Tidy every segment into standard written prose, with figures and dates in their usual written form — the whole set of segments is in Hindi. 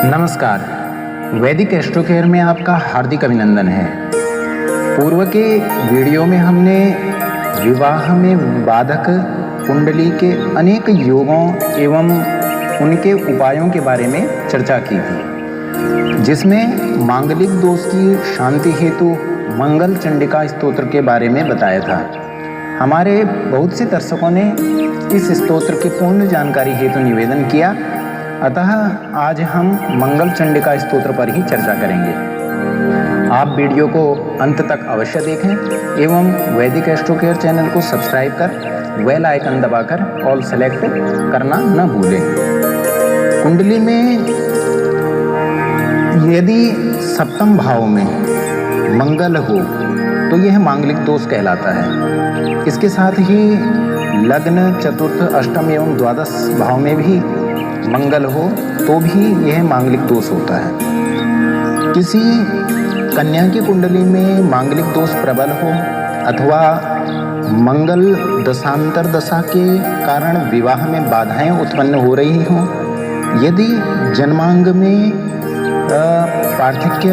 नमस्कार, वैदिक एस्ट्रो केयर में आपका हार्दिक अभिनंदन है। पूर्व के वीडियो में हमने विवाह में बाधक कुंडली के अनेक योगों एवं उनके उपायों के बारे में चर्चा की थी, जिसमें मांगलिक दोष की शांति हेतु मंगल चंडिका स्तोत्र के बारे में बताया था। हमारे बहुत से दर्शकों ने इस स्तोत्र की पूर्ण जानकारी हेतु निवेदन किया, अतः आज हम मंगल चंडिका स्तोत्र पर ही चर्चा करेंगे। आप वीडियो को अंत तक अवश्य देखें एवं वैदिक एस्ट्रो केयर चैनल को सब्सक्राइब कर बेल आइकन दबाकर ऑल सेलेक्ट करना न भूलें। कुंडली में यदि सप्तम भाव में मंगल हो तो यह मांगलिक दोष कहलाता है। इसके साथ ही लग्न, चतुर्थ, अष्टम एवं द्वादश भाव में भी मंगल हो तो भी यह मांगलिक दोष होता है। किसी कन्या की कुंडली में मांगलिक दोष प्रबल हो अथवा मंगल दशांतर दशा के कारण विवाह में बाधाएं उत्पन्न हो रही हों, यदि जन्मांग में पार्थक्य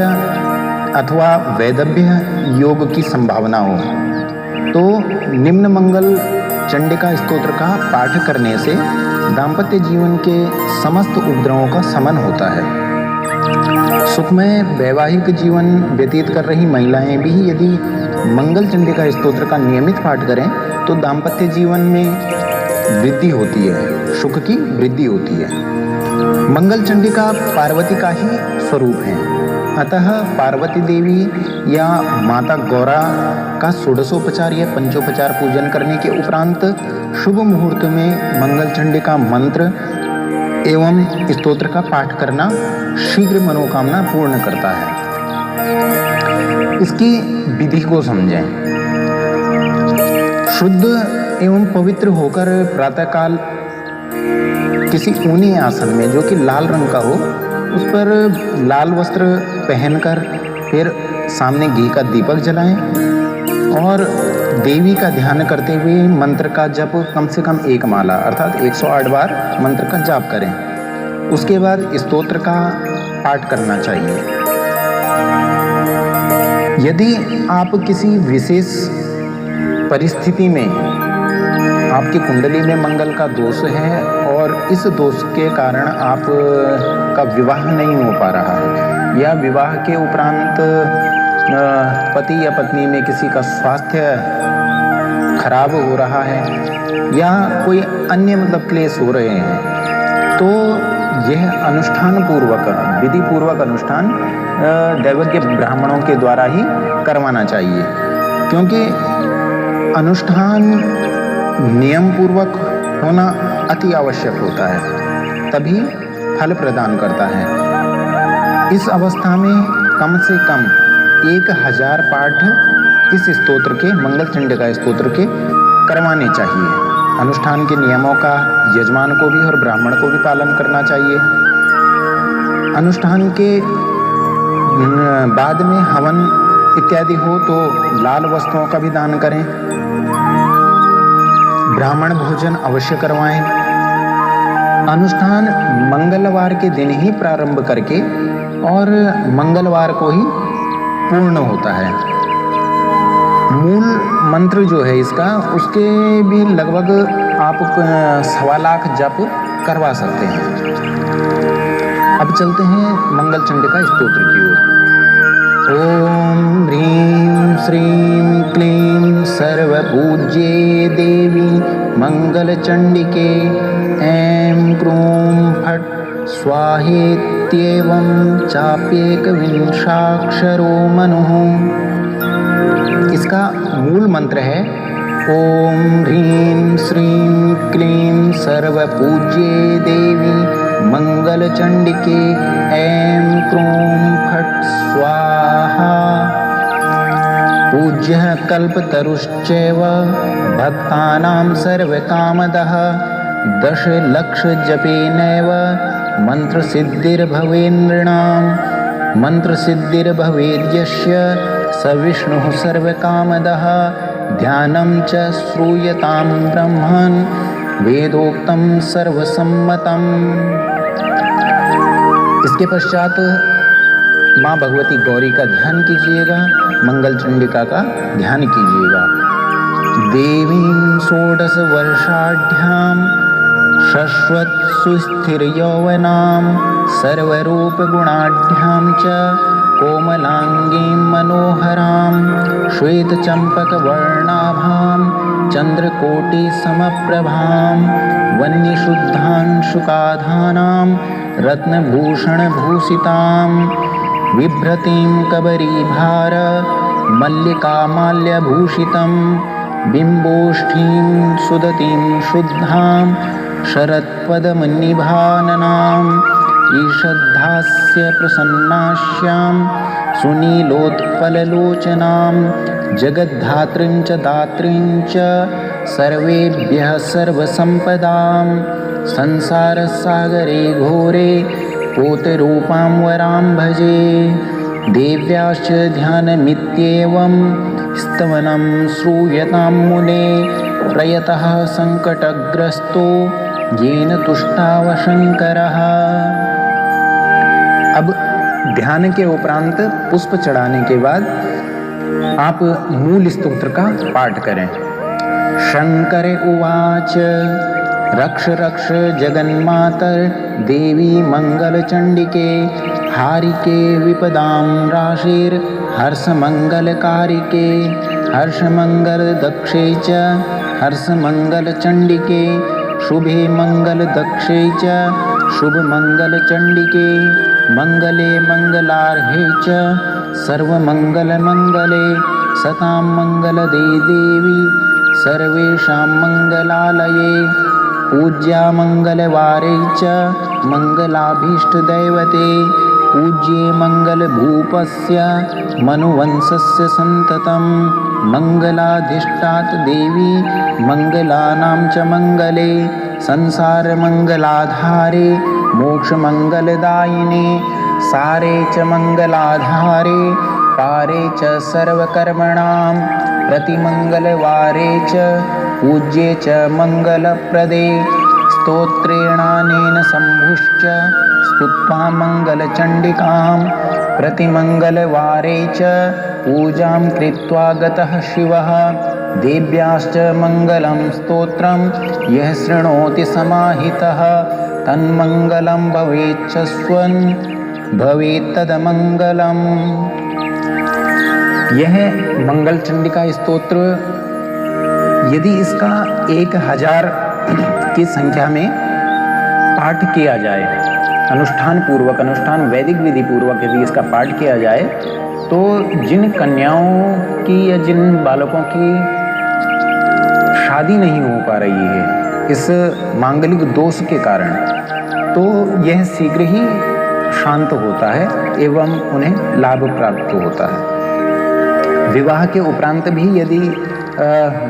अथवा वैदव्य योग की संभावना हो तो निम्न मंगल चंडिका स्तोत्र का पाठ करने से दाम्पत्य जीवन के समस्त उपद्रवों का शमन होता है। सुखमय वैवाहिक जीवन व्यतीत कर रही महिलाएं भी यदि मंगल चंडिका स्तोत्र का नियमित पाठ करें तो दाम्पत्य जीवन में वृद्धि होती है, सुख की वृद्धि होती है। मंगल चंडिका पार्वती का ही स्वरूप है, अतः पार्वती देवी या माता गौरा का षोडशोपचार या पंचोपचार पूजन करने के उपरांत शुभ मुहूर्त में मंगल चंडिका मंत्र एवं स्तोत्र का पाठ करना शीघ्र मनोकामना पूर्ण करता है। इसकी विधि को समझें। शुद्ध एवं पवित्र होकर प्रातःकाल किसी ऊनी आसन में जो कि लाल रंग का हो उस पर लाल वस्त्र पहनकर फिर सामने घी का दीपक जलाएं और देवी का ध्यान करते हुए मंत्र का जप कम से कम 1 माला अर्थात 108 बार मंत्र का जाप करें। उसके बाद स्तोत्र का पाठ करना चाहिए। यदि आप किसी विशेष परिस्थिति में आपकी कुंडली में मंगल का दोष है और इस दोष के कारण आप का विवाह नहीं हो पा रहा है या विवाह के उपरांत पति या पत्नी में किसी का स्वास्थ्य खराब हो रहा है या कोई अन्य क्लेश हो रहे हैं, तो यह अनुष्ठान पूर्वक विधि पूर्वक अनुष्ठान दैवज्ञ ब्राह्मणों के द्वारा ही करवाना चाहिए, क्योंकि अनुष्ठान नियम पूर्वक होना अति आवश्यक होता है, तभी फल प्रदान करता है। इस अवस्था में कम से कम 1000 पाठ इस स्तोत्र के मंगल चंडिका स्तोत्र के करवाने चाहिए। अनुष्ठान के नियमों का यजमान को भी और ब्राह्मण को भी पालन करना चाहिए। अनुष्ठान के बाद में हवन इत्यादि हो तो लाल वस्तुओं का भी दान करें। ब्राह्मण भोजन अवश्य करवाएं। अनुष्ठान मंगलवार के दिन ही प्रारंभ करके और मंगलवार को ही पूर्ण होता है। मूल मंत्र जो है इसका, उसके भी लगभग आप 1.25 लाख जप करवा सकते हैं। अब चलते हैं मंगल चंडिका स्तोत्र की ओर। ओम ह्रीं श्रीं क्लीं सर्वपूज्ये देवी मंगल चंडिके ऐं क्रूं फट् स्वाहेत्येवं चाप्येक विंशाक्षरो मनुः। इसका मूल मंत्र है ओम ह्रीं श्रीं क्लीं सर्वपूज्ये देवी मंगल चंडिके ऐं क्रूं फट् स्वाहा। पूज्यः कल्पतरुश्चैव भक्तानां सर्वकामदः 10 लक्ष जपेनैव मंत्रसिद्धिर्भवेन्नृणां। मंत्रसिद्धिर्भवेद्यस्य स विष्णुः सर्वकामदः ध्यानं च श्रूयतां ब्रह्मन् वेदोक्तं सर्वसम्मतम्। इसके पश्चात माँ भगवती गौरी का ध्यान कीजिएगा, मंगल चंडिका का ध्यान कीजिएगा। देवीं षोडश वर्षाढ्यां शश्वत सुस्थिर यौवनां सर्वरूप गुणाढ्यां च कोमलांगीं मनोहरां श्वेत चंपक वर्णाभां चंद्रकोटि समप्रभां वह्निशुद्धांशुकाधानां रत्नभूषण भूषितां बिभ्रतीं कबरीभार मल्लिकामाल्यभूषितं बिम्बोष्ठीं सुदतीं शुद्धां शरत्पदमन्निभाननां ईषद्धास्य प्रसन्नास्यां सुनीलोत्पललोचनां जगद्धात्रीं च दात्रीं च सर्वेभ्यः सर्वसम्पदां संसारसागरे घोरे पोतरूपां वरां भजे। देव्याश्च ध्यानमित्येवं स्तवनं श्रूयतां मुने प्रयतः संकटग्रस्तो येन तुष्टाव शंकरः। अब ध्यान के उपरांत पुष्प चढ़ाने के बाद आप मूल स्तोत्र का पाठ करें। शंकर उवाच रक्ष रक्ष जगन्मातर देवी मंगल चंडिके हारिके विपदां राशिर हर्ष मंगल कारिके हर्ष मंगल दक्षे च हर्ष मंगल चंडिके शुभे मंगल दक्षे च शुभ मंगल चंडिके मंगले मंगलार्हे च सर्वमंगल मंगले सतां मंगलदे देवी सर्वेषां मंगलालये पूज्या मंगलवारे च मंगलाभीष्टदैवते पूज्ये मंगलभूपस्य मनुवंशस्य सन्ततं मंगलाधिष्ठात देवी मंगलानां च मंगले संसारमंगलाधारे मोक्षमंगलदायिने सारे च मंगलाधारे पारे च सर्वकर्मणां प्रतिमंगलवारे च पूज्ये च मंगलप्रदे स्तोत्रेणानेन सम्भुश्च स्तुत्वा मंगलचंडिकां प्रतिमंगलवारे च पूजां कृत्वा गतः शिवः। देव्याश्च मंगलं स्तोत्रं यः शृणोति समाहितः तन्मंगलं भवेच्च स्वन् भवेत्तदमंगलम्। यह मंगल चंडिका स्तोत्र यदि इसका 1000 की संख्या में पाठ किया जाए, अनुष्ठान पूर्वक, अनुष्ठान वैदिक विधि पूर्वक यदि इसका पाठ किया जाए, तो जिन कन्याओं की या जिन बालकों की शादी नहीं हो पा रही है इस मांगलिक दोष के कारण, तो यह शीघ्र ही शांत होता है एवं उन्हें लाभ प्राप्त होता है। विवाह के उपरांत भी यदि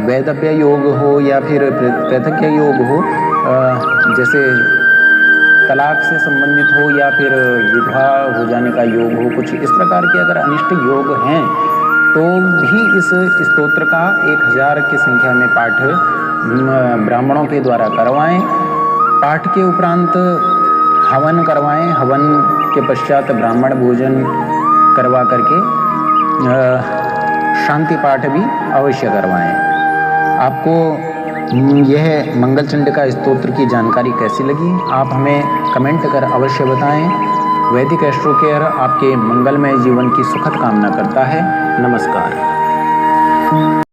वैधव्य योग हो या फिर पृथक्य योग हो, जैसे तलाक से संबंधित हो या फिर विधवा हो जाने का योग हो, कुछ इस प्रकार के अगर अनिष्ट योग हैं तो भी इस स्तोत्र का 1000 की संख्या में पाठ ब्राह्मणों के द्वारा करवाएं। पाठ के उपरांत हवन करवाएं। हवन के पश्चात ब्राह्मण भोजन करवा करके शांति पाठ भी अवश्य करवाएं। आपको यह मंगल चंडिका स्तोत्र की जानकारी कैसी लगी, आप हमें कमेंट कर अवश्य बताएं। वैदिक एस्ट्रो केयर आपके मंगलमय जीवन की सुखद कामना करता है। नमस्कार।